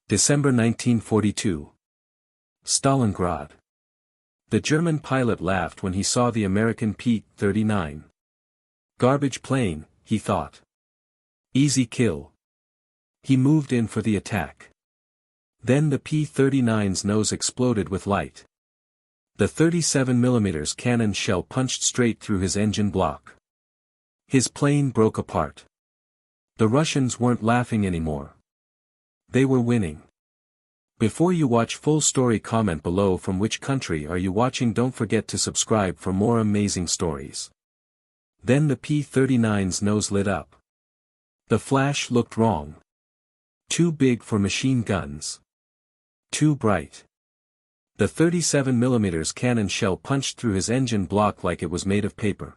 December 1942. Stalingrad. The German pilot laughed when he saw the American P-39. Garbage plane, he thought. Easy kill. He moved in for the attack. Then the P-39's nose exploded with light. The 37mm cannon shell punched straight through his engine block. His plane broke apart. The Russians weren't laughing anymore. They were winning. Before you watch full story, comment below from which country are you watching. Don't forget to subscribe for more amazing stories. Then the P-39's nose lit up. The flash looked wrong. Too big for machine guns. Too bright. The 37mm cannon shell punched through his engine block like it was made of paper.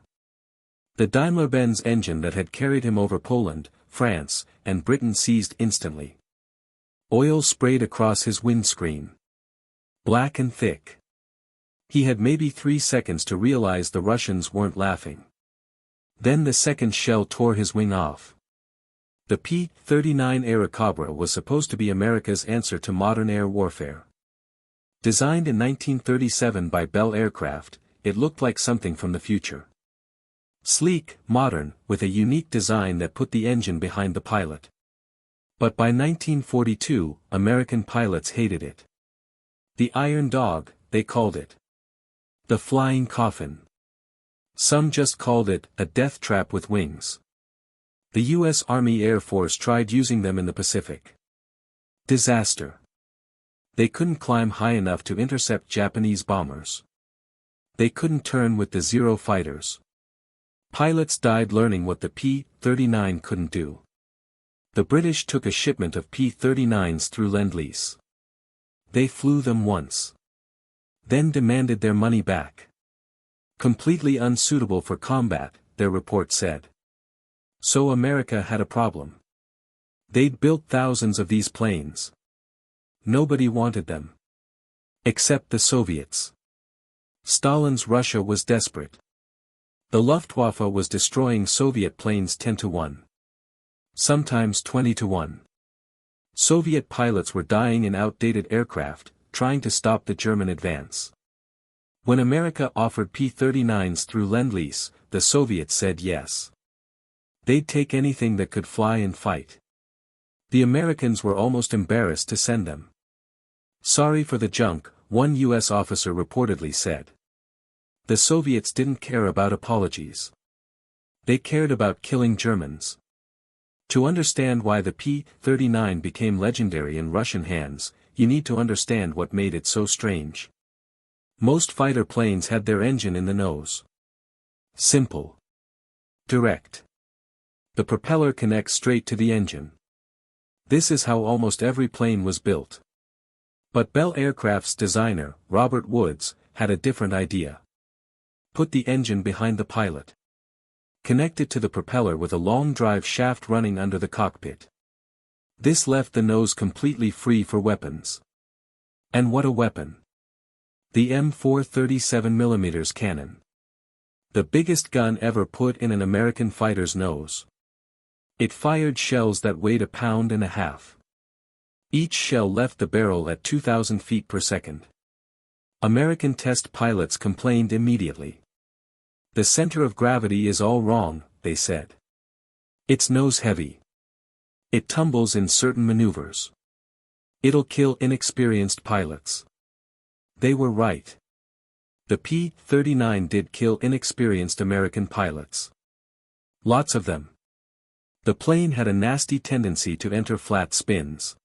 The Daimler-Benz engine that had carried him over Poland, France, and Britain seized instantly. Oil sprayed across his windscreen. Black and thick. He had maybe 3 seconds to realize the Russians weren't laughing. Then the second shell tore his wing off. The P-39 Airacobra was supposed to be America's answer to modern air warfare. Designed in 1937 by Bell Aircraft, it looked like something from the future. Sleek, modern, with a unique design that put the engine behind the pilot. But by 1942, American pilots hated it. The Iron Dog, they called it. The Flying Coffin. Some just called it a death trap with wings. The U.S. Army Air Force tried using them in the Pacific. Disaster. They couldn't climb high enough to intercept Japanese bombers. They couldn't turn with the Zero fighters. Pilots died learning what the P-39 couldn't do. The British took a shipment of P-39s through Lend-Lease. They flew them once. Then demanded their money back. Completely unsuitable for combat, their report said. So America had a problem. They'd built thousands of these planes. Nobody wanted them. Except the Soviets. Stalin's Russia was desperate. The Luftwaffe was destroying Soviet planes 10-1. Sometimes 20-1. Soviet pilots were dying in outdated aircraft, trying to stop the German advance. When America offered P-39s through Lend-Lease, the Soviets said yes. They'd take anything that could fly and fight. The Americans were almost embarrassed to send them. Sorry for the junk, one U.S. officer reportedly said. The Soviets didn't care about apologies. They cared about killing Germans. To understand why the P-39 became legendary in Russian hands, you need to understand what made it so strange. Most fighter planes had their engine in the nose. Simple. Direct. The propeller connects straight to the engine. This is how almost every plane was built. But Bell Aircraft's designer, Robert Woods, had a different idea. Put the engine behind the pilot. Connect it to the propeller with a long drive shaft running under the cockpit. This left the nose completely free for weapons. And what a weapon! The M4 37mm cannon. The biggest gun ever put in an American fighter's nose. It fired shells that weighed 1.5 pounds. Each shell left the barrel at 2,000 feet per second. American test pilots complained immediately. The center of gravity is all wrong, they said. It's nose heavy. It tumbles in certain maneuvers. It'll kill inexperienced pilots. They were right. The P-39 did kill inexperienced American pilots. Lots of them. The plane had a nasty tendency to enter flat spins.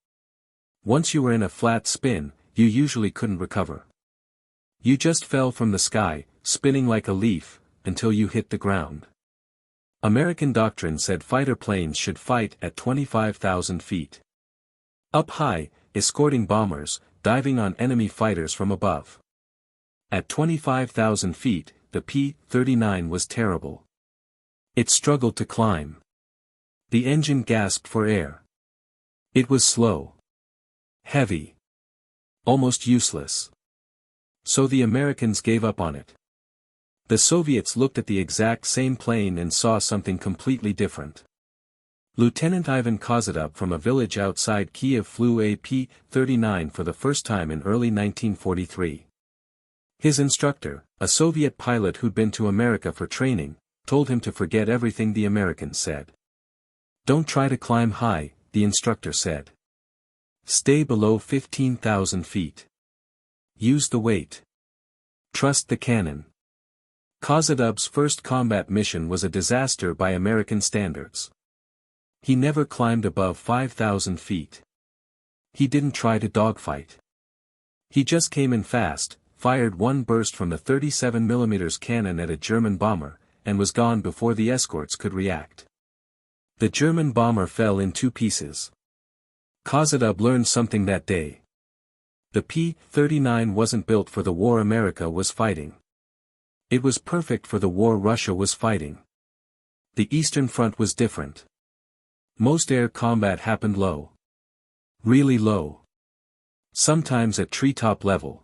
Once you were in a flat spin, you usually couldn't recover. You just fell from the sky, spinning like a leaf, until you hit the ground. American doctrine said fighter planes should fight at 25,000 feet. Up high, escorting bombers, diving on enemy fighters from above. At 25,000 feet, the P-39 was terrible. It struggled to climb. The engine gasped for air. It was slow. Heavy. Almost useless. So the Americans gave up on it. The Soviets looked at the exact same plane and saw something completely different. Lieutenant Ivan Kozadub from a village outside Kiev flew a P-39 for the first time in early 1943. His instructor, a Soviet pilot who'd been to America for training, told him to forget everything the Americans said. "Don't try to climb high," the instructor said. "Stay below 15,000 feet. Use the weight. Trust the cannon." Kozadub's first combat mission was a disaster by American standards. He never climbed above 5,000 feet. He didn't try to dogfight. He just came in fast, fired one burst from the 37mm cannon at a German bomber, and was gone before the escorts could react. The German bomber fell in two pieces. Kozadub learned something that day. The P-39 wasn't built for the war America was fighting. It was perfect for the war Russia was fighting. The Eastern Front was different. Most air combat happened low. Really low. Sometimes at treetop level.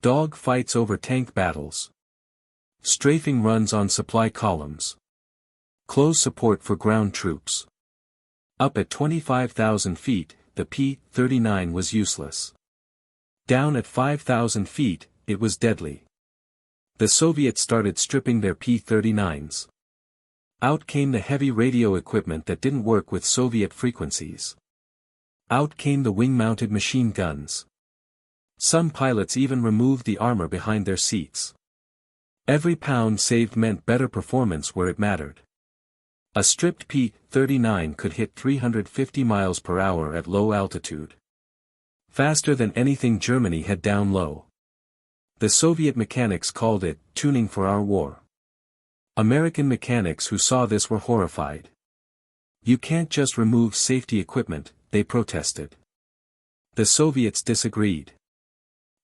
Dog fights over tank battles. Strafing runs on supply columns. Close support for ground troops. Up at 25,000 feet, the P-39 was useless. Down at 5,000 feet, it was deadly. The Soviets started stripping their P-39s. Out came the heavy radio equipment that didn't work with Soviet frequencies. Out came the wing-mounted machine guns. Some pilots even removed the armor behind their seats. Every pound saved meant better performance where it mattered. A stripped P-39 could hit 350 miles per hour at low altitude. Faster than anything Germany had down low. The Soviet mechanics called it tuning for our war. American mechanics who saw this were horrified. "You can't just remove safety equipment," they protested. The Soviets disagreed.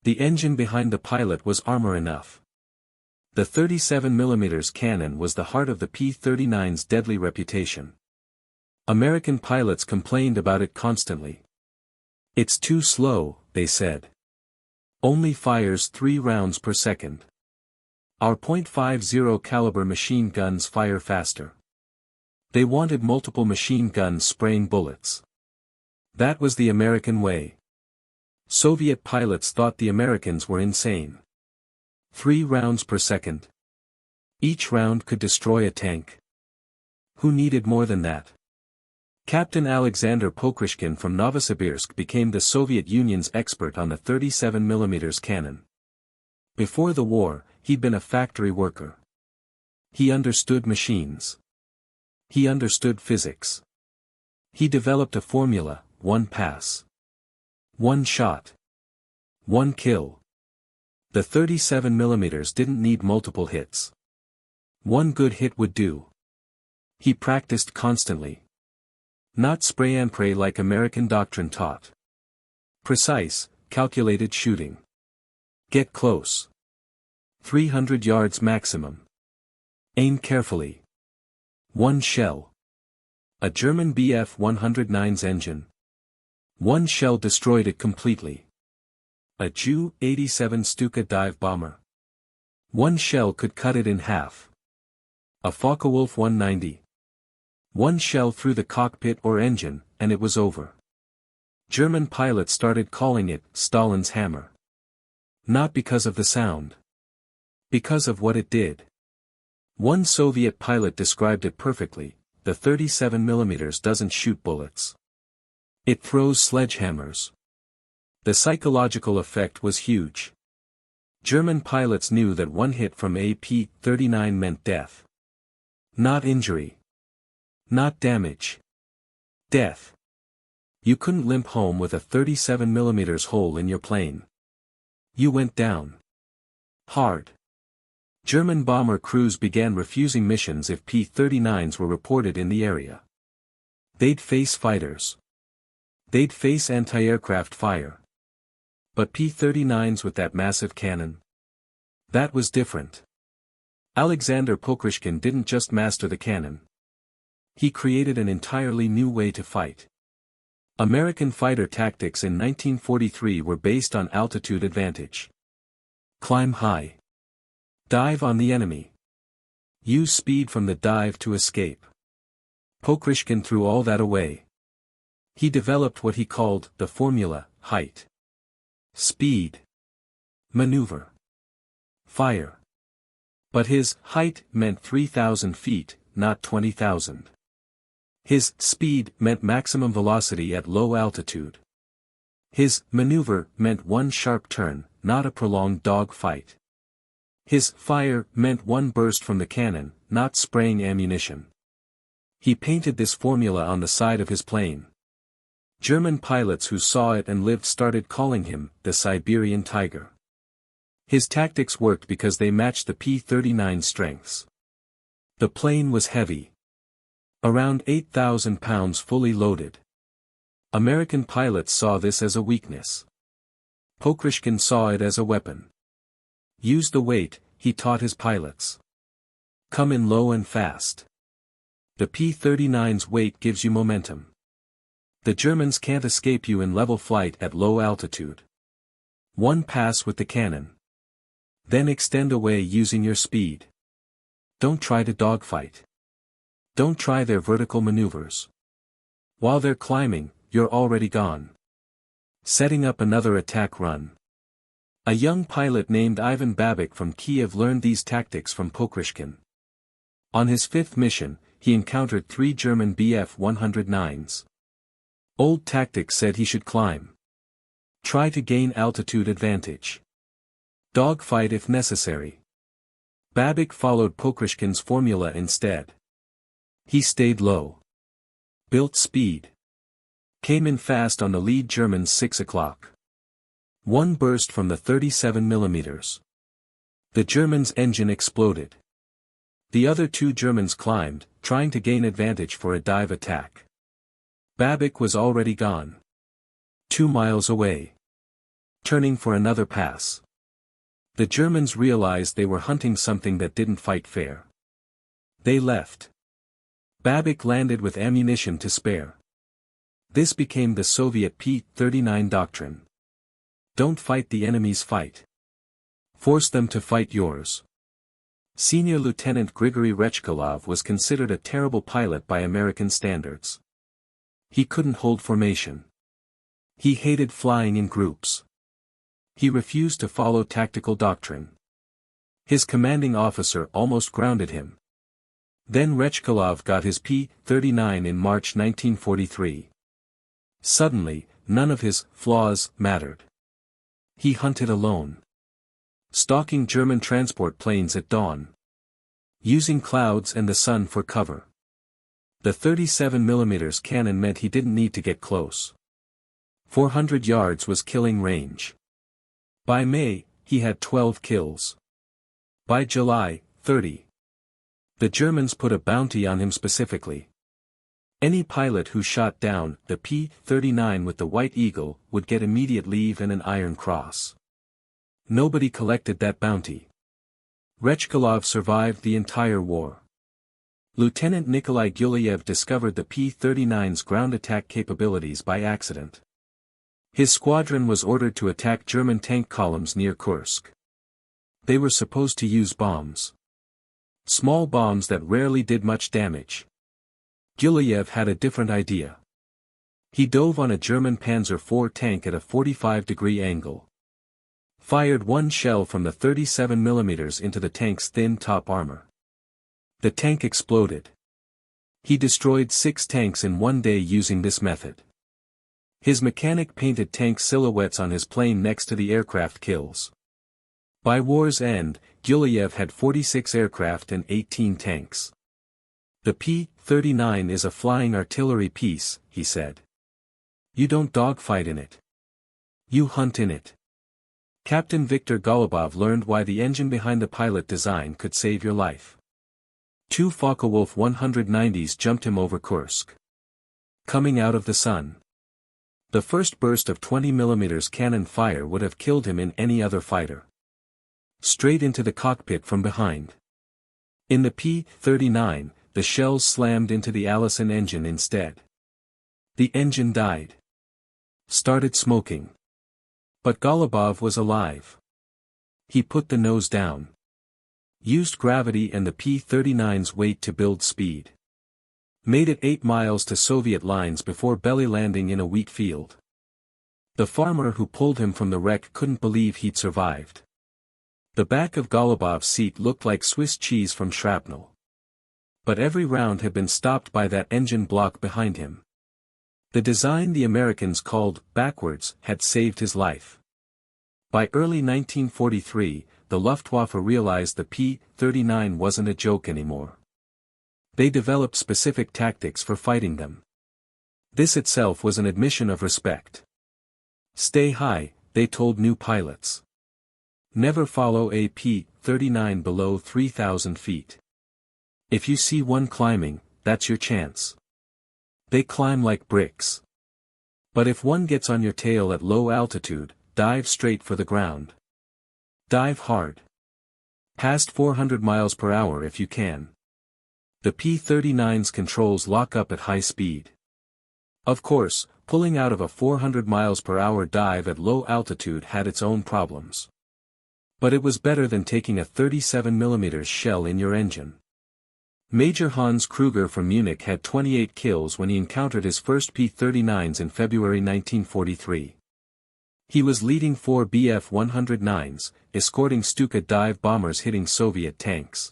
The engine behind the pilot was armor enough. The 37mm cannon was the heart of the P-39's deadly reputation. American pilots complained about it constantly. "It's too slow," they said. "Only fires 3 rounds per second. Our .50 caliber machine guns fire faster." They wanted multiple machine guns spraying bullets. That was the American way. Soviet pilots thought the Americans were insane. 3 rounds per second. Each round could destroy a tank. Who needed more than that? Captain Alexander Pokryshkin from Novosibirsk became the Soviet Union's expert on the 37mm cannon. Before the war, he'd been a factory worker. He understood machines. He understood physics. He developed a formula: 1 pass. 1 shot. 1 kill. The 37mm didn't need multiple hits. 1 good hit would do. He practiced constantly. Not spray and pray like American doctrine taught. Precise, calculated shooting. Get close. 300 yards maximum. Aim carefully. 1 shell. A German Bf-109's engine. 1 shell destroyed it completely. A Ju-87 Stuka dive bomber. 1 shell could cut it in half. A Focke-Wulf 190. 1 shell through the cockpit or engine, and it was over. German pilots started calling it Stalin's hammer. Not because of the sound. Because of what it did. One Soviet pilot described it perfectly: the 37mm doesn't shoot bullets. It throws sledgehammers. The psychological effect was huge. German pilots knew that 1 hit from a P-39 meant death. Not injury. Not damage. Death. You couldn't limp home with a 37mm hole in your plane. You went down. Hard. German bomber crews began refusing missions if P-39s were reported in the area. They'd face fighters. They'd face anti-aircraft fire. But P-39s with that massive cannon? That was different. Alexander Pokryshkin didn't just master the cannon. He created an entirely new way to fight. American fighter tactics in 1943 were based on altitude advantage. Climb high. Dive on the enemy. Use speed from the dive to escape. Pokrishkin threw all that away. He developed what he called the formula: height, speed, maneuver, fire. But his height meant 3,000 feet, not 20,000. His speed meant maximum velocity at low altitude. His maneuver meant one sharp turn, not a prolonged dog fight. His fire meant one burst from the cannon, not spraying ammunition. He painted this formula on the side of his plane. German pilots who saw it and lived started calling him the Siberian Tiger. His tactics worked because they matched the P-39's strengths. The plane was heavy. Around 8,000 pounds fully loaded. American pilots saw this as a weakness. Pokrishkin saw it as a weapon. Use the weight, he taught his pilots. Come in low and fast. The P-39's weight gives you momentum. The Germans can't escape you in level flight at low altitude. One pass with the cannon. Then extend away using your speed. Don't try to dogfight. Don't try their vertical maneuvers. While they're climbing, you're already gone. Setting up another attack run. A young pilot named Ivan Babik from Kiev learned these tactics from Pokrishkin. On his fifth mission, he encountered 3 German Bf-109s. Old tactics said he should climb. Try to gain altitude advantage. Dogfight if necessary. Babik followed Pokrishkin's formula instead. He stayed low. Built speed. Came in fast on the lead Germans 6 o'clock. One burst from the 37 mm. The German's engine exploded. The other 2 Germans climbed, trying to gain advantage for a dive attack. Babik was already gone. 2 miles away. Turning for another pass. The Germans realized they were hunting something that didn't fight fair. They left. Babik landed with ammunition to spare. This became the Soviet P-39 doctrine. Don't fight the enemy's fight. Force them to fight yours. Senior Lieutenant Grigory Rechkalov was considered a terrible pilot by American standards. He couldn't hold formation. He hated flying in groups. He refused to follow tactical doctrine. His commanding officer almost grounded him. Then Rechkalov got his P-39 in March 1943. Suddenly, none of his flaws mattered. He hunted alone. Stalking German transport planes at dawn. Using clouds and the sun for cover. The 37 mm cannon meant he didn't need to get close. 400 yards was killing range. By May, he had 12 kills. By July, 30. The Germans put a bounty on him specifically. Any pilot who shot down the P-39 with the White Eagle would get immediate leave and an Iron Cross. Nobody collected that bounty. Rechkalov survived the entire war. Lieutenant Nikolai Gulyayev discovered the P-39's ground attack capabilities by accident. His squadron was ordered to attack German tank columns near Kursk. They were supposed to use bombs. Small bombs that rarely did much damage. Gulyayev had a different idea. He dove on a German Panzer IV tank at a 45-degree angle. Fired one shell from the 37 mm into the tank's thin top armor. The tank exploded. He destroyed 6 tanks in one day using this method. His mechanic painted tank silhouettes on his plane next to the aircraft kills. By war's end, Gulyayev had 46 aircraft and 18 tanks. The P-39 is a flying artillery piece, he said. You don't dogfight in it. You hunt in it. Captain Viktor Golubov learned why the engine behind the pilot design could save your life. 2 Focke-Wulf 190s jumped him over Kursk. Coming out of the sun. The first burst of 20 mm cannon fire would have killed him in any other fighter. Straight into the cockpit from behind. In the P-39, the shells slammed into the Allison engine instead. The engine died. Started smoking. But Golubov was alive. He put the nose down. Used gravity and the P-39's weight to build speed. Made it 8 miles to Soviet lines before belly landing in a wheat field. The farmer who pulled him from the wreck couldn't believe he'd survived. The back of Golubov's seat looked like Swiss cheese from shrapnel. But every round had been stopped by that engine block behind him. The design the Americans called backwards had saved his life. By early 1943, the Luftwaffe realized the P-39 wasn't a joke anymore. They developed specific tactics for fighting them. This itself was an admission of respect. Stay high, they told new pilots. Never follow a P-39 below 3,000 feet. If you see one climbing, that's your chance. They climb like bricks. But if one gets on your tail at low altitude, dive straight for the ground. Dive hard. Past 400 miles per hour if you can. The P-39's controls lock up at high speed. Of course, pulling out of a 400 miles per hour dive at low altitude had its own problems. But it was better than taking a 37mm shell in your engine. Major Hans Kruger from Munich had 28 kills when he encountered his first P-39s in February 1943. He was leading 4 Bf-109s, escorting Stuka dive bombers hitting Soviet tanks.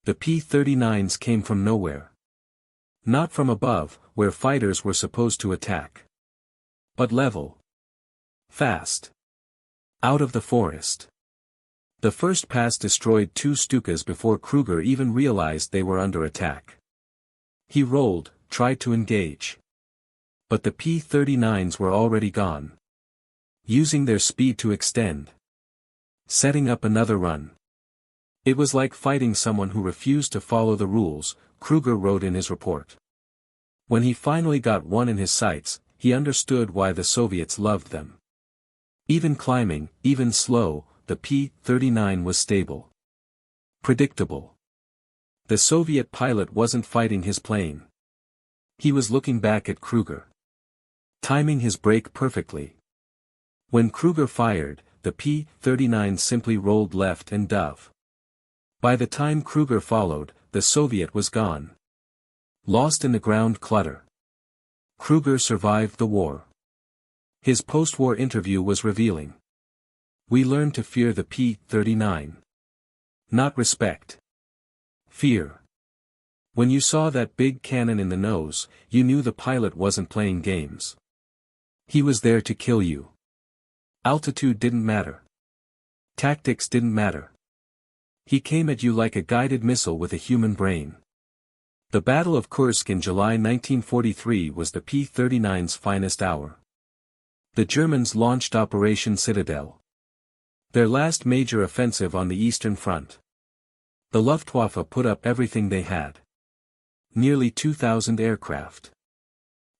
The P-39s came from nowhere. Not from above, where fighters were supposed to attack. But level. Fast. Out of the forest. The first pass destroyed 2 Stukas before Kruger even realized they were under attack. He rolled, tried to engage. But the P-39s were already gone. Using their speed to extend. Setting up another run. It was like fighting someone who refused to follow the rules, Kruger wrote in his report. When he finally got one in his sights, he understood why the Soviets loved them. Even climbing, even slow, the P-39 was stable. Predictable. The Soviet pilot wasn't fighting his plane. He was looking back at Kruger. Timing his brake perfectly. When Kruger fired, the P-39 simply rolled left and dove. By the time Kruger followed, the Soviet was gone. Lost in the ground clutter. Kruger survived the war. His post-war interview was revealing. We learned to fear the P-39. Not respect. Fear. When you saw that big cannon in the nose, you knew the pilot wasn't playing games. He was there to kill you. Altitude didn't matter. Tactics didn't matter. He came at you like a guided missile with a human brain. The Battle of Kursk in July 1943 was the P-39's finest hour. The Germans launched Operation Citadel. Their last major offensive on the Eastern Front. The Luftwaffe put up everything they had. Nearly 2,000 aircraft.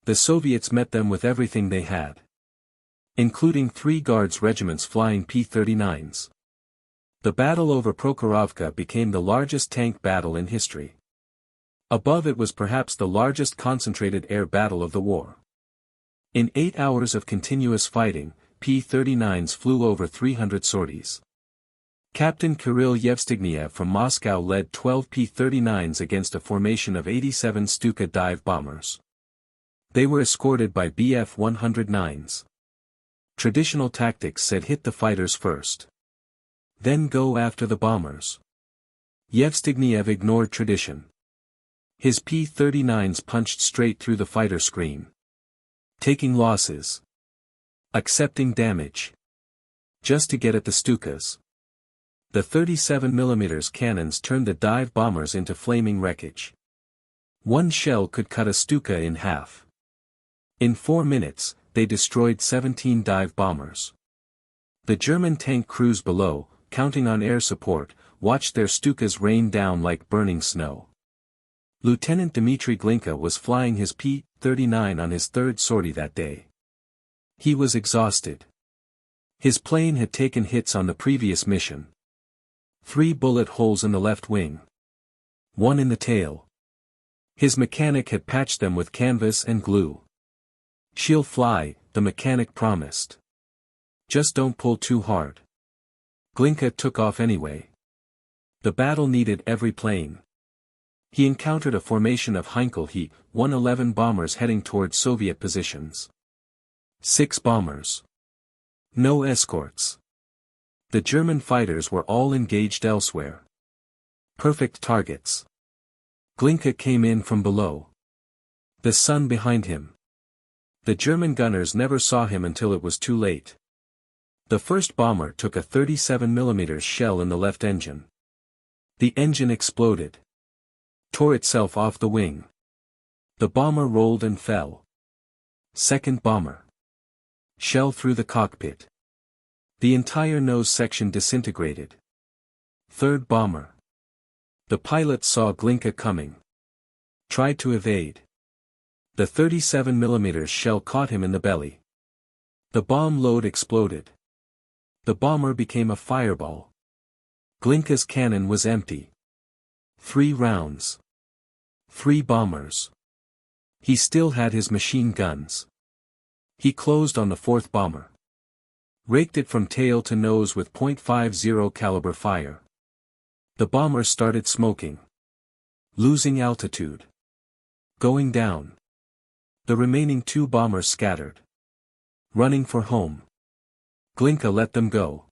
The Soviets met them with everything they had. Including 3 Guards regiments flying P-39s. The battle over Prokhorovka became the largest tank battle in history. Above it was perhaps the largest concentrated air battle of the war. In 8 hours of continuous fighting, P-39s flew over 300 sorties. Captain Kirill Yevstigniev from Moscow led 12 P-39s against a formation of 87 Stuka dive bombers. They were escorted by Bf-109s. Traditional tactics said hit the fighters first. Then go after the bombers. Yevstigniev ignored tradition. His P-39s punched straight through the fighter screen. Taking losses. Accepting damage. Just to get at the Stukas. The 37mm cannons turned the dive bombers into flaming wreckage. One shell could cut a Stuka in half. In 4 minutes, they destroyed 17 dive bombers. The German tank crews below, counting on air support, watched their Stukas rain down like burning snow. Lieutenant Dmitry Glinka was flying his P-39 on his 3rd sortie that day. He was exhausted. His plane had taken hits on the previous mission. 3 bullet holes in the left wing. 1 in the tail. His mechanic had patched them with canvas and glue. "She'll fly," the mechanic promised. "Just don't pull too hard." Glinka took off anyway. The battle needed every plane. He encountered a formation of Heinkel Heap 111 bombers heading towards Soviet positions. 6 bombers. No escorts. The German fighters were all engaged elsewhere. Perfect targets. Glinka came in from below. The sun behind him. The German gunners never saw him until it was too late. The first bomber took a 37mm shell in the left engine. The engine exploded. Tore itself off the wing. The bomber rolled and fell. Second bomber. Shell through the cockpit. The entire nose section disintegrated. Third bomber. The pilot saw Glinka coming. Tried to evade. The 37mm shell caught him in the belly. The bomb load exploded. The bomber became a fireball. Glinka's cannon was empty. 3 rounds. 3 bombers. He still had his machine guns. He closed on the 4th bomber. Raked it from tail to nose with .50 caliber fire. The bomber started smoking. Losing altitude. Going down. The remaining 2 bombers scattered. Running for home. Glinka let them go.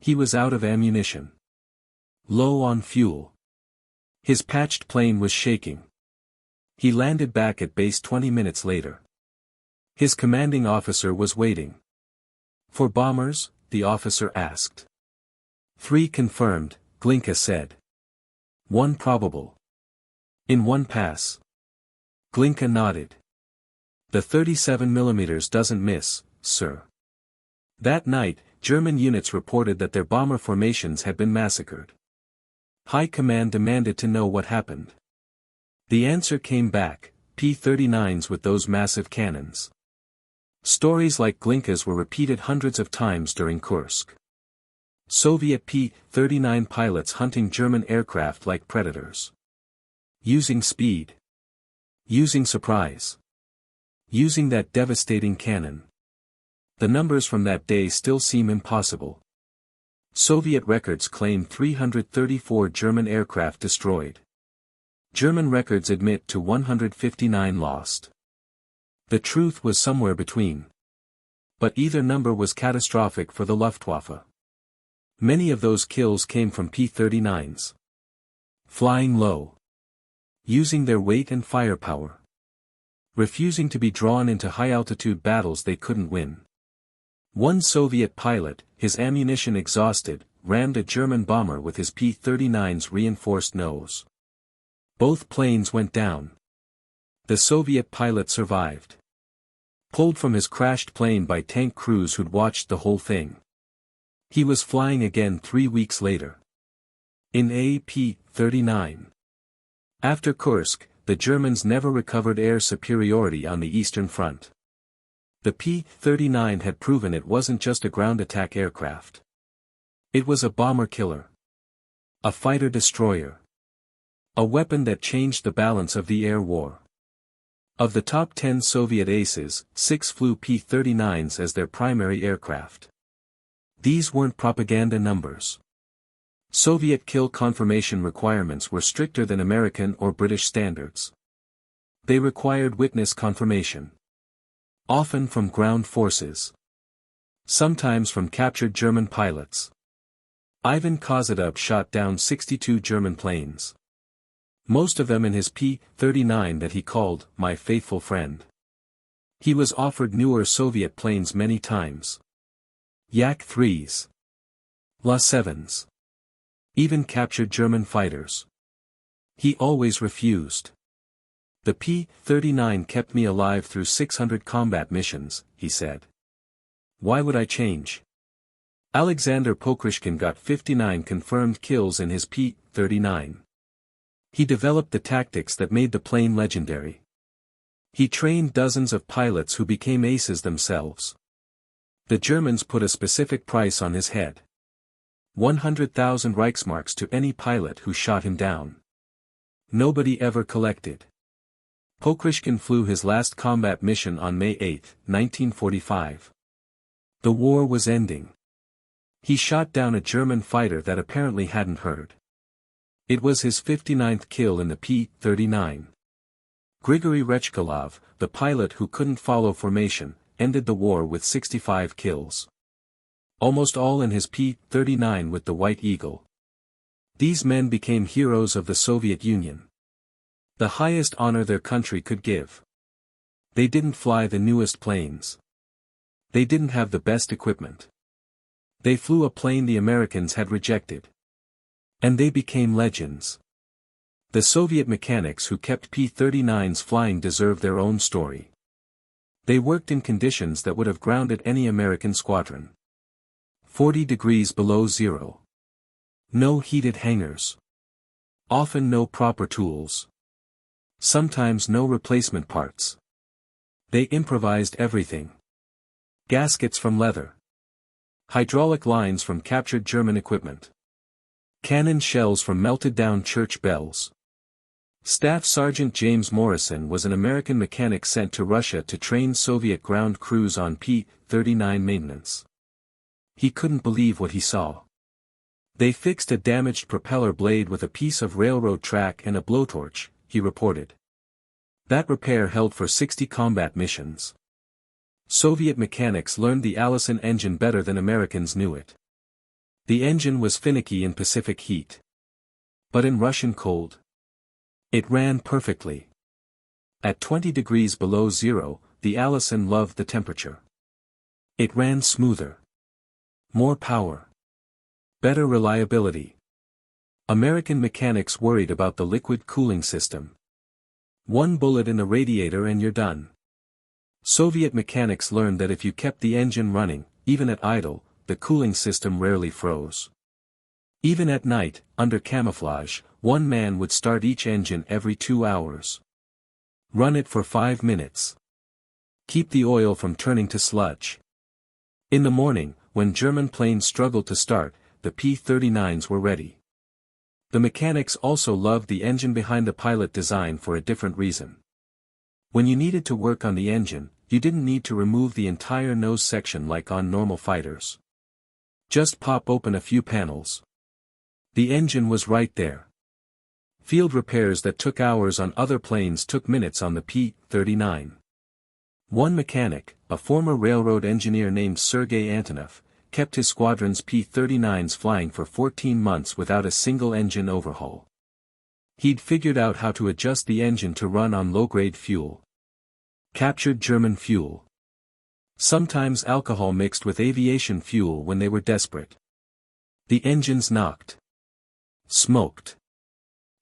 He was out of ammunition. Low on fuel. His patched plane was shaking. He landed back at base 20 minutes later. His commanding officer was waiting. For bombers? The officer asked. 3 confirmed, Glinka said. 1 probable. In 1 pass. Glinka nodded. The 37mm doesn't miss, sir. That night, German units reported that their bomber formations had been massacred. High Command demanded to know what happened. The answer came back, P-39s with those massive cannons. Stories like Glinka's were repeated hundreds of times during Kursk. Soviet P-39 pilots hunting German aircraft like predators. Using speed. Using surprise. Using that devastating cannon. The numbers from that day still seem impossible. Soviet records claim 334 German aircraft destroyed. German records admit to 159 lost. The truth was somewhere between. But either number was catastrophic for the Luftwaffe. Many of those kills came from P-39s. Flying low. Using their weight and firepower. Refusing to be drawn into high-altitude battles they couldn't win. One Soviet pilot, his ammunition exhausted, rammed a German bomber with his P-39's reinforced nose. Both planes went down. The Soviet pilot survived. Pulled from his crashed plane by tank crews who'd watched the whole thing. He was flying again 3 weeks later. In a P-39. After Kursk, the Germans never recovered air superiority on the Eastern Front. The P-39 had proven it wasn't just a ground attack aircraft. It was a bomber killer. A fighter destroyer. A weapon that changed the balance of the air war. Of the top 10 Soviet aces, 6 flew P-39s as their primary aircraft. These weren't propaganda numbers. Soviet kill confirmation requirements were stricter than American or British standards. They required witness confirmation. Often from ground forces. Sometimes from captured German pilots. Ivan Kozadub shot down 62 German planes. Most of them in his P-39 that he called, "my faithful friend." He was offered newer Soviet planes many times. Yak-3s. La-7s. Even captured German fighters. He always refused. The P-39 kept me alive through 600 combat missions, he said. Why would I change? Alexander Pokrishkin got 59 confirmed kills in his P-39. He developed the tactics that made the plane legendary. He trained dozens of pilots who became aces themselves. The Germans put a specific price on his head. 100,000 Reichsmarks to any pilot who shot him down. Nobody ever collected. Pokrishkin flew his last combat mission on May 8, 1945. The war was ending. He shot down a German fighter that apparently hadn't heard. It was his 59th kill in the P-39. Grigory Rechkalov, the pilot who couldn't follow formation, ended the war with 65 kills. Almost all in his P-39 with the White Eagle. These men became heroes of the Soviet Union. The highest honor their country could give. They didn't fly the newest planes. They didn't have the best equipment. They flew a plane the Americans had rejected. And they became legends. The Soviet mechanics who kept P-39s flying deserve their own story. They worked in conditions that would have grounded any American squadron. 40 degrees below zero. No heated hangars. Often no proper tools. Sometimes no replacement parts. They improvised everything. Gaskets from leather. Hydraulic lines from captured German equipment. Cannon shells from melted-down church bells. Staff Sergeant James Morrison was an American mechanic sent to Russia to train Soviet ground crews on P-39 maintenance. He couldn't believe what he saw. They fixed a damaged propeller blade with a piece of railroad track and a blowtorch, he reported. That repair held for 60 combat missions. Soviet mechanics learned the Allison engine better than Americans knew it. The engine was finicky in Pacific heat. But in Russian cold, it ran perfectly. At 20 degrees below zero, the Allison loved the temperature. It ran smoother. More power. Better reliability. American mechanics worried about the liquid cooling system. One bullet in the radiator and you're done. Soviet mechanics learned that if you kept the engine running, even at idle, the cooling system rarely froze. Even at night, under camouflage, one man would start each engine every 2 hours. Run it for 5 minutes. Keep the oil from turning to sludge. In the morning, when German planes struggled to start, the P-39s were ready. The mechanics also loved the engine behind the pilot design for a different reason. When you needed to work on the engine, you didn't need to remove the entire nose section like on normal fighters. Just pop open a few panels. The engine was right there. Field repairs that took hours on other planes took minutes on the P-39. One mechanic, a former railroad engineer named Sergei Antonov, kept his squadron's P-39s flying for 14 months without a single engine overhaul. He'd figured out how to adjust the engine to run on low-grade fuel. Captured German fuel. Sometimes alcohol mixed with aviation fuel when they were desperate. The engines knocked. Smoked.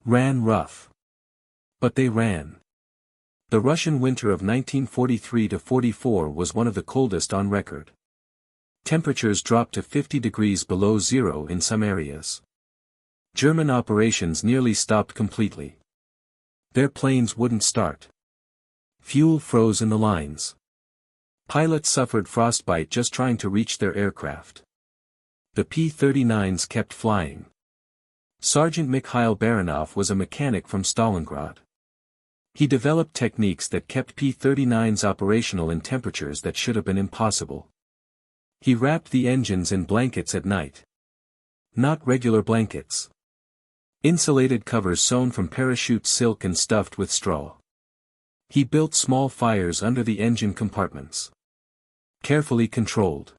Ran rough. But they ran. The Russian winter of 1943–44 was one of the coldest on record. Temperatures dropped to 50 degrees below zero in some areas. German operations nearly stopped completely. Their planes wouldn't start. Fuel froze in the lines. Pilots suffered frostbite just trying to reach their aircraft. The P-39s kept flying. Sergeant Mikhail Baranov was a mechanic from Stalingrad. He developed techniques that kept P-39s operational in temperatures that should have been impossible. He wrapped the engines in blankets at night. Not regular blankets. Insulated covers sewn from parachute silk and stuffed with straw. He built small fires under the engine compartments. Carefully controlled.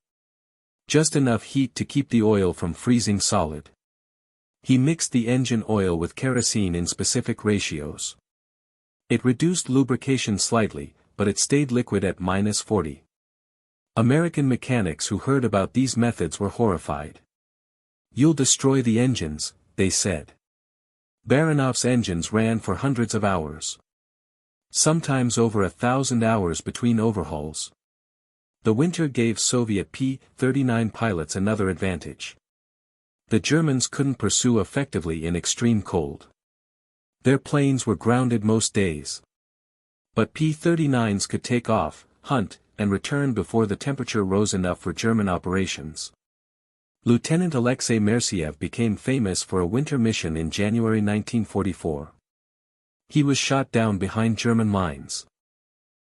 Just enough heat to keep the oil from freezing solid. He mixed the engine oil with kerosene in specific ratios. It reduced lubrication slightly, but it stayed liquid at -40. American mechanics who heard about these methods were horrified. "You'll destroy the engines," they said. Baranov's engines ran for hundreds of hours. Sometimes over 1,000 hours between overhauls. The winter gave Soviet P-39 pilots another advantage. The Germans couldn't pursue effectively in extreme cold. Their planes were grounded most days. But P-39s could take off, hunt, and return before the temperature rose enough for German operations. Lieutenant Alexei Merciev became famous for a winter mission in January 1944. He was shot down behind German lines.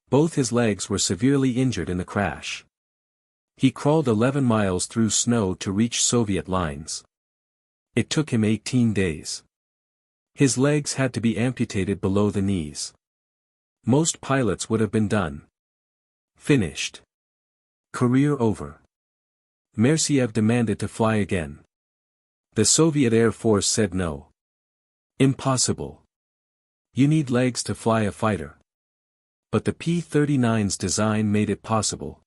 Both his legs were severely injured in the crash. He crawled 11 miles through snow to reach Soviet lines. It took him 18 days. His legs had to be amputated below the knees. Most pilots would have been done. Finished. Career over. Mersiev demanded to fly again. The Soviet Air Force said no. Impossible. You need legs to fly a fighter. But the P-39's design made it possible.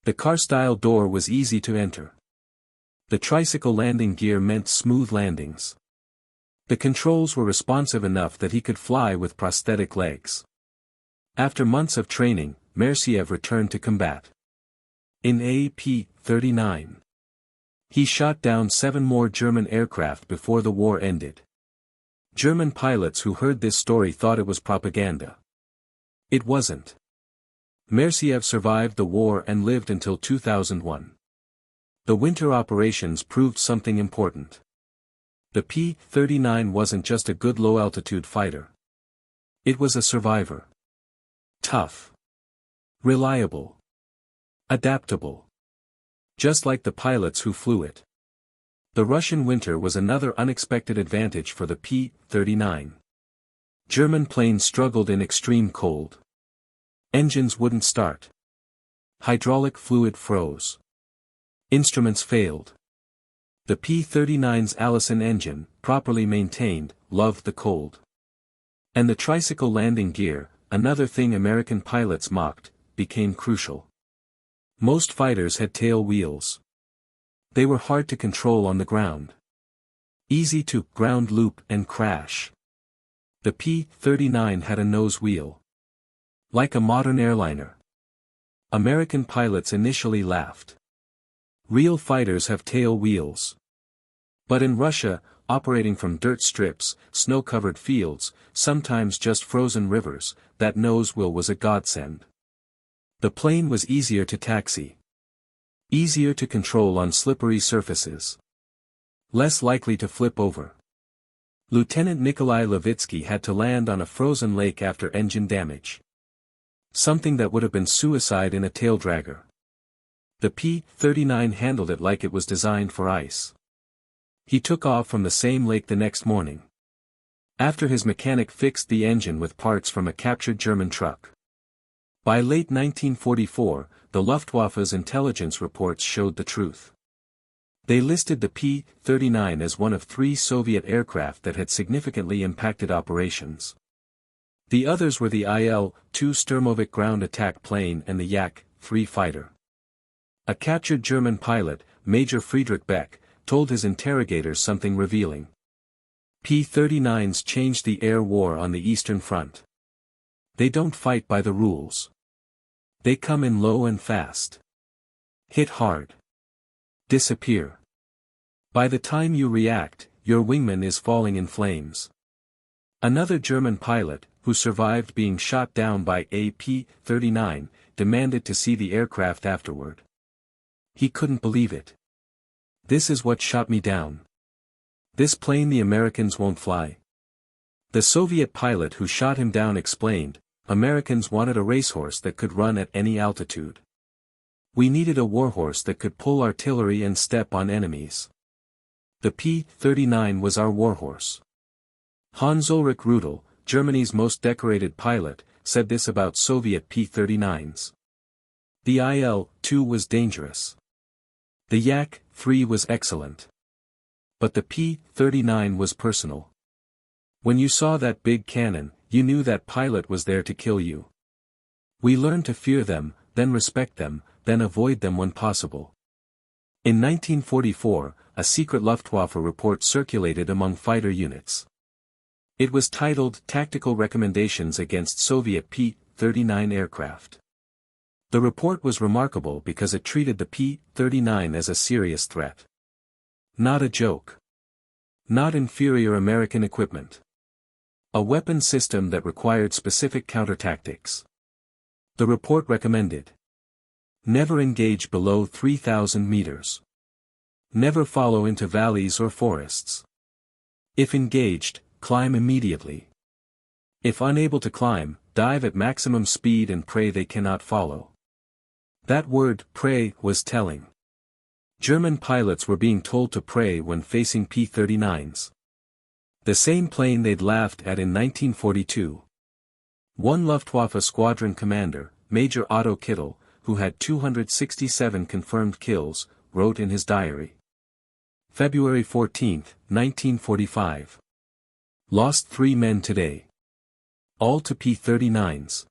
The car-style door was easy to enter. The tricycle landing gear meant smooth landings. The controls were responsive enough that he could fly with prosthetic legs. After months of training, Mersiev returned to combat. In a P-39. He shot down 7 more German aircraft before the war ended. German pilots who heard this story thought it was propaganda. It wasn't. Mersiev survived the war and lived until 2001. The winter operations proved something important. The P-39 wasn't just a good low-altitude fighter. It was a survivor. Tough. Reliable. Adaptable. Just like the pilots who flew it. The Russian winter was another unexpected advantage for the P-39. German planes struggled in extreme cold. Engines wouldn't start. Hydraulic fluid froze. Instruments failed. The P-39's Allison engine, properly maintained, loved the cold. And the tricycle landing gear, another thing American pilots mocked, became crucial. Most fighters had tail wheels. They were hard to control on the ground. Easy to ground loop and crash. The P-39 had a nose wheel. Like a modern airliner. American pilots initially laughed. Real fighters have tail wheels. But in Russia, operating from dirt strips, snow-covered fields, sometimes just frozen rivers, that nose wheel was a godsend. The plane was easier to taxi. Easier to control on slippery surfaces. Less likely to flip over. Lieutenant Nikolai Levitsky had to land on a frozen lake after engine damage. Something that would have been suicide in a taildragger. The P-39 handled it like it was designed for ice. He took off from the same lake the next morning. After his mechanic fixed the engine with parts from a captured German truck. By late 1944, the Luftwaffe's intelligence reports showed the truth. They listed the P-39 as one of 3 Soviet aircraft that had significantly impacted operations. The others were the Il-2 Sturmovik ground attack plane and the Yak-3 fighter. A captured German pilot, Major Friedrich Beck, told his interrogators something revealing. P-39s changed the air war on the Eastern Front. They don't fight by the rules. They come in low and fast. Hit hard. Disappear. By the time you react, your wingman is falling in flames. Another German pilot, who survived being shot down by a P-39, demanded to see the aircraft afterward. He couldn't believe it. This is what shot me down. This plane the Americans won't fly. The Soviet pilot who shot him down explained, Americans wanted a racehorse that could run at any altitude. We needed a warhorse that could pull artillery and step on enemies. The P-39 was our warhorse. Hans-Ulrich Rudel, Germany's most decorated pilot, said this about Soviet P-39s. The Il-2 was dangerous. The Yak-3 was excellent. But the P-39 was personal. When you saw that big cannon, you knew that pilot was there to kill you. We learned to fear them, then respect them, then avoid them when possible. In 1944, a secret Luftwaffe report circulated among fighter units. It was titled Tactical Recommendations Against Soviet P-39 Aircraft. The report was remarkable because it treated the P-39 as a serious threat. Not a joke. Not inferior American equipment. A weapon system that required specific countertactics. The report recommended. Never engage below 3,000 meters. Never follow into valleys or forests. If engaged, climb immediately. If unable to climb, dive at maximum speed and pray they cannot follow. That word, pray, was telling. German pilots were being told to pray when facing P-39s. The same plane they'd laughed at in 1942. One Luftwaffe squadron commander, Major Otto Kittel, who had 267 confirmed kills, wrote in his diary. February 14, 1945. Lost 3 men today. All to P-39s.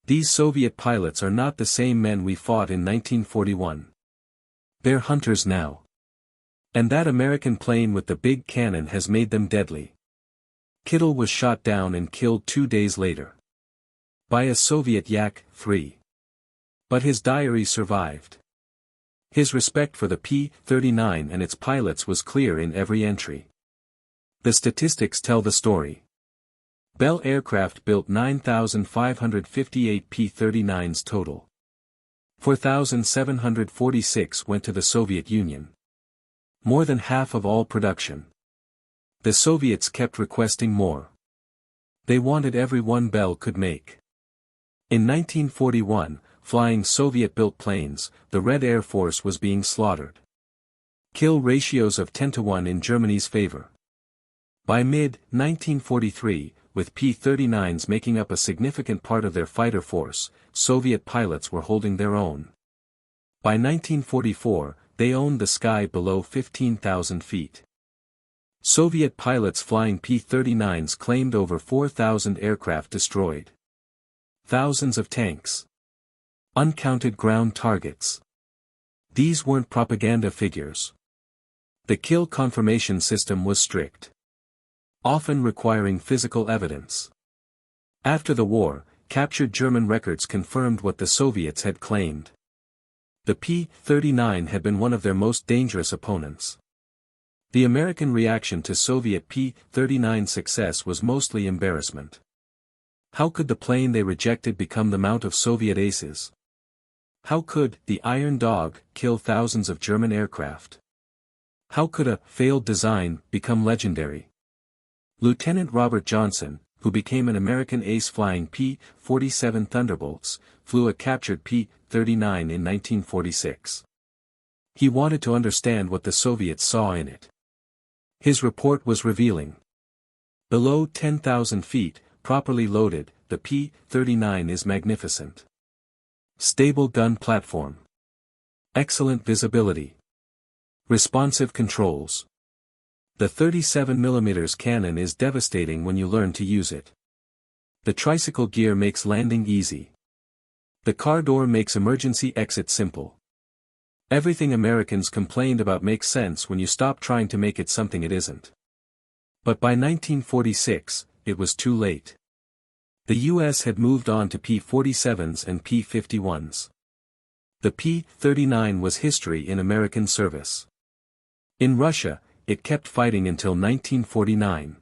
These Soviet pilots are not the same men we fought in 1941. They're hunters now. And that American plane with the big cannon has made them deadly. Kittel was shot down and killed 2 days later. By a Soviet Yak-3. But his diary survived. His respect for the P-39 and its pilots was clear in every entry. The statistics tell the story. Bell Aircraft built 9,558 P-39s total. 4,746 went to the Soviet Union. More than half of all production. The Soviets kept requesting more. They wanted every one Bell could make. In 1941, flying Soviet-built planes, the Red Air Force was being slaughtered. Kill ratios of 10-to-1 in Germany's favor. By mid-1943, with P-39s making up a significant part of their fighter force, Soviet pilots were holding their own. By 1944, they owned the sky below 15,000 feet. Soviet pilots flying P-39s claimed over 4,000 aircraft destroyed. Thousands of tanks. Uncounted ground targets. These weren't propaganda figures. The kill confirmation system was strict. Often requiring physical evidence. After the war, captured German records confirmed what the Soviets had claimed. The P-39 had been one of their most dangerous opponents. The American reaction to Soviet P-39 success was mostly embarrassment. How could the plane they rejected become the mount of Soviet aces? How could the Iron Dog kill thousands of German aircraft? How could a failed design become legendary? Lieutenant Robert Johnson, who became an American ace flying P-47 Thunderbolts, flew a captured P-39 in 1946. He wanted to understand what the Soviets saw in it. His report was revealing. Below 10,000 feet, properly loaded, the P-39 is magnificent. Stable gun platform. Excellent visibility. Responsive controls. The 37mm cannon is devastating when you learn to use it. The tricycle gear makes landing easy. The car door makes emergency exit simple. Everything Americans complained about makes sense when you stop trying to make it something it isn't. But by 1946, it was too late. The US had moved on to P-47s and P-51s. The P-39 was history in American service. In Russia, it kept fighting until 1949.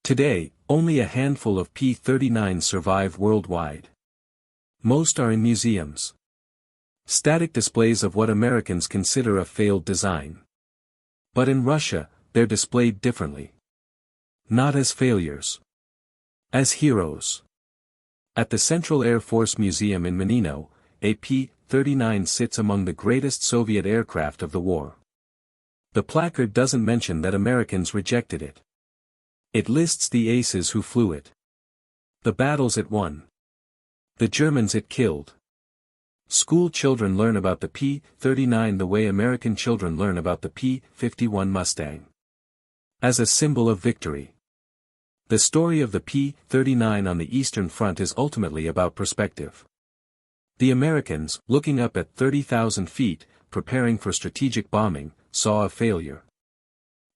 Today, only a handful of P-39s survive worldwide. Most are in museums. Static displays of what Americans consider a failed design. But in Russia, they're displayed differently. Not as failures. As heroes. At the Central Air Force Museum in Menino, a P-39 sits among the greatest Soviet aircraft of the war. The placard doesn't mention that Americans rejected it. It lists the aces who flew it. The battles it won. The Germans it killed. School children learn about the P-39 the way American children learn about the P-51 Mustang. As a symbol of victory. The story of the P-39 on the Eastern Front is ultimately about perspective. The Americans, looking up at 30,000 feet, preparing for strategic bombing, saw a failure.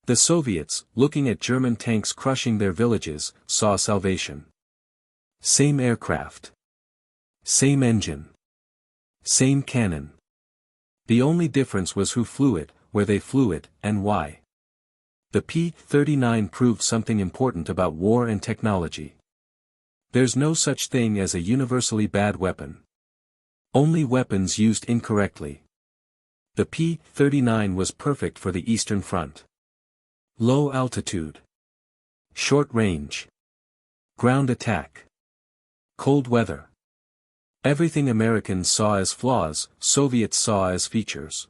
The Soviets, looking at German tanks crushing their villages, saw salvation. Same aircraft. Same engine. Same cannon. The only difference was who flew it, where they flew it, and why. The P-39 proved something important about war and technology. There's no such thing as a universally bad weapon. Only weapons used incorrectly. The P-39 was perfect for the Eastern Front. Low altitude. Short range. Ground attack. Cold weather. Everything Americans saw as flaws, Soviets saw as features.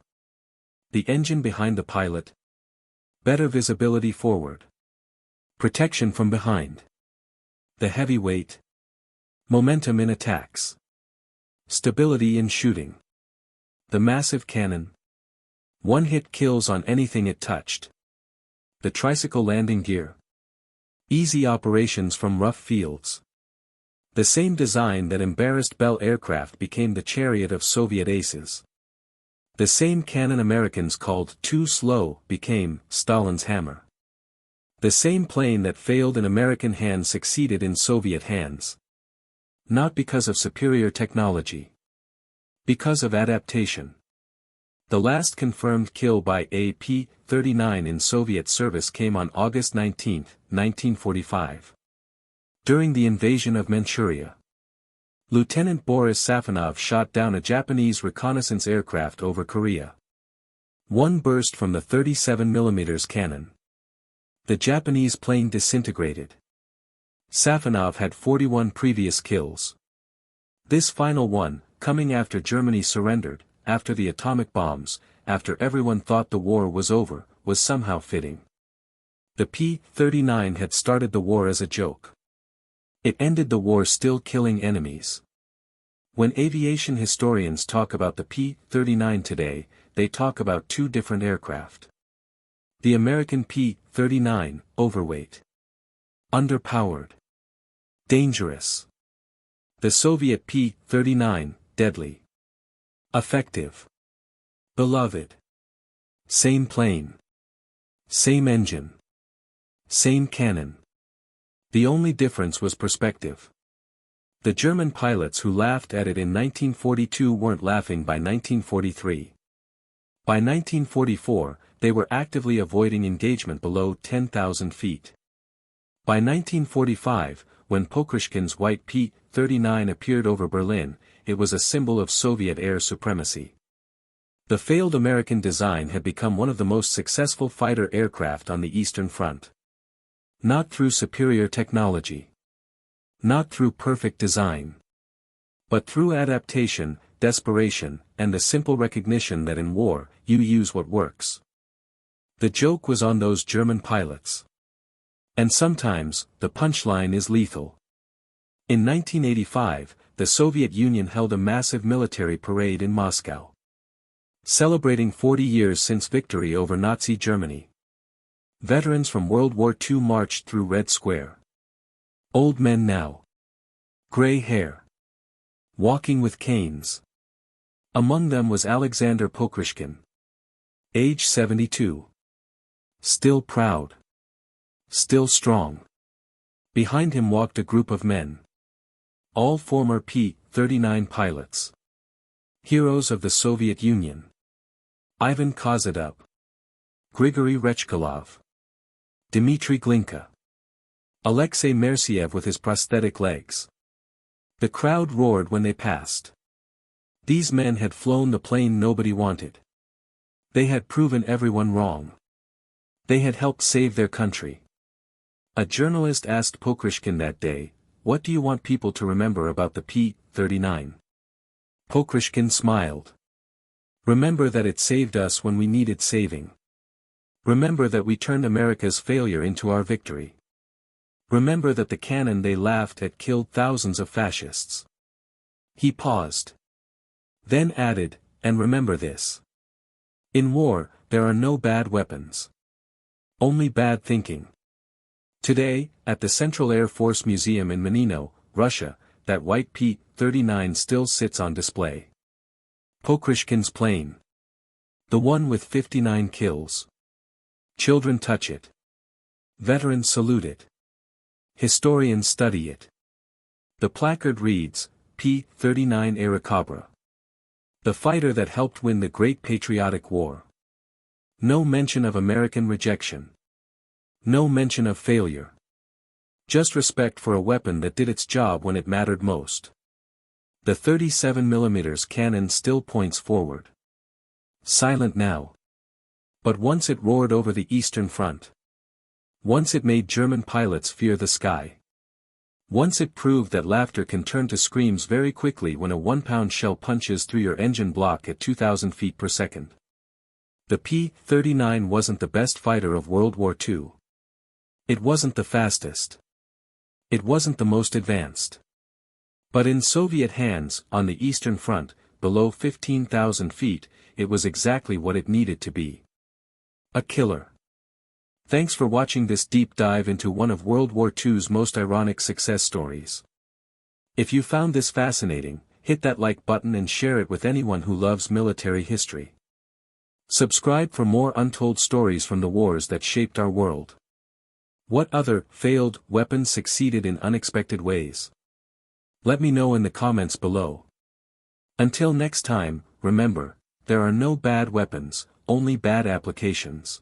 The engine behind the pilot. Better visibility forward. Protection from behind. The heavy weight. Momentum in attacks. Stability in shooting. The massive cannon. One-hit kills on anything it touched. The tricycle landing gear. Easy operations from rough fields. The same design that embarrassed Bell aircraft became the chariot of Soviet aces. The same cannon Americans called too slow became Stalin's hammer. The same plane that failed in American hands succeeded in Soviet hands. Not because of superior technology. Because of adaptation. The last confirmed kill by a P-39 in Soviet service came on August 19, 1945. During the invasion of Manchuria. Lieutenant Boris Safonov shot down a Japanese reconnaissance aircraft over Korea. One burst from the 37mm cannon. The Japanese plane disintegrated. Safonov had 41 previous kills. This final one, coming after Germany surrendered, after the atomic bombs, after everyone thought the war was over, was somehow fitting. The P-39 had started the war as a joke. It ended the war still killing enemies. When aviation historians talk about the P-39 today, they talk about two different aircraft. The American P-39, overweight. Underpowered. Dangerous. The Soviet P-39, deadly. Effective. Beloved. Same plane. Same engine. Same cannon. The only difference was perspective. The German pilots who laughed at it in 1942 weren't laughing by 1943. By 1944, they were actively avoiding engagement below 10,000 feet. By 1945, when Pokrishkin's white P-39 appeared over Berlin, it was a symbol of Soviet air supremacy. The failed American design had become one of the most successful fighter aircraft on the Eastern Front. Not through superior technology. Not through perfect design. But through adaptation, desperation, and the simple recognition that in war, you use what works. The joke was on those German pilots. And sometimes, the punchline is lethal. In 1985, the Soviet Union held a massive military parade in Moscow. Celebrating 40 years since victory over Nazi Germany. Veterans from World War II marched through Red Square. Old men now. Gray hair. Walking with canes. Among them was Alexander Pokrishkin. Age 72. Still proud. Still strong. Behind him walked a group of men. All former P-39 pilots. Heroes of the Soviet Union. Ivan Kozydub. Grigory Rechkalov. Dmitry Glinka. Alexei Merciev with his prosthetic legs. The crowd roared when they passed. These men had flown the plane nobody wanted. They had proven everyone wrong. They had helped save their country. A journalist asked Pokrishkin that day, "What do you want people to remember about the P-39? Pokrishkin smiled. "Remember that it saved us when we needed saving. Remember that we turned America's failure into our victory. Remember that the cannon they laughed at killed thousands of fascists." He paused. Then added, "And remember this. In war, there are no bad weapons. Only bad thinking." Today, at the Central Air Force Museum in Menino, Russia, that white P-39 still sits on display. Pokrishkin's plane. The one with 59 kills. Children touch it. Veterans salute it. Historians study it. The placard reads, P-39 Airacobra. The fighter that helped win the Great Patriotic War. No mention of American rejection. No mention of failure. Just respect for a weapon that did its job when it mattered most. The 37mm cannon still points forward. Silent now. But once it roared over the Eastern Front. Once it made German pilots fear the sky. Once it proved that laughter can turn to screams very quickly when a 1-pound shell punches through your engine block at 2,000 feet per second. The P-39 wasn't the best fighter of World War II. It wasn't the fastest. It wasn't the most advanced. But in Soviet hands, on the Eastern Front, below 15,000 feet, it was exactly what it needed to be. A killer. Thanks for watching this deep dive into one of World War II's most ironic success stories. If you found this fascinating, hit that like button and share it with anyone who loves military history. Subscribe for more untold stories from the wars that shaped our world. What other failed weapons succeeded in unexpected ways? Let me know in the comments below. Until next time, remember, there are no bad weapons, only bad applications.